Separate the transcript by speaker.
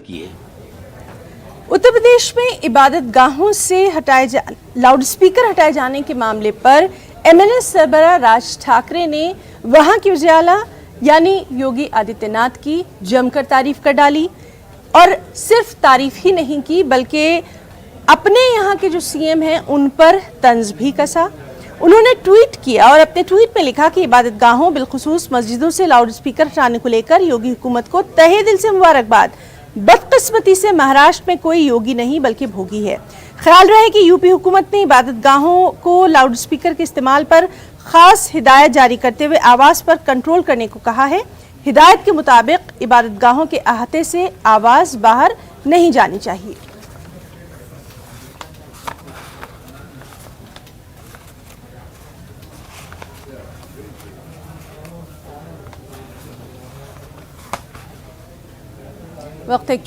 Speaker 1: की है।
Speaker 2: उत्तर प्रदेश में इबादत गाहों से लाउडस्पीकर हटाए जाने के मामले पर एमएनएस सरबराह राज ठाकरे ने वहां की वज़ीर-ए-आला यानी योगी आदित्यनाथ की जमकर तारीफ कर डाली और सिर्फ तारीफ ही नहीं की बल्कि अपने यहाँ के जो सीएम हैं उन पर तंज भी कसा। उन्होंने ट्वीट किया और अपने ट्वीट में लिखा कि इबादत गाहों बिलखुसूस मस्जिदों से लाउडस्पीकर हटाने को लेकर योगी हुकूमत को तहे दिल से मुबारकबाद। बदकिस्मती से महाराष्ट्र में कोई योगी नहीं बल्कि भोगी है। ख्याल रहे कि यूपी हुकूमत ने इबादत गाहों को लाउडस्पीकर के इस्तेमाल पर खास हिदायत जारी करते हुए आवाज पर कंट्रोल करने को कहा है। हिदायत के मुताबिक इबादत गाहों के अहाते से आवाज बाहर नहीं जानी चाहिए। वक्त एक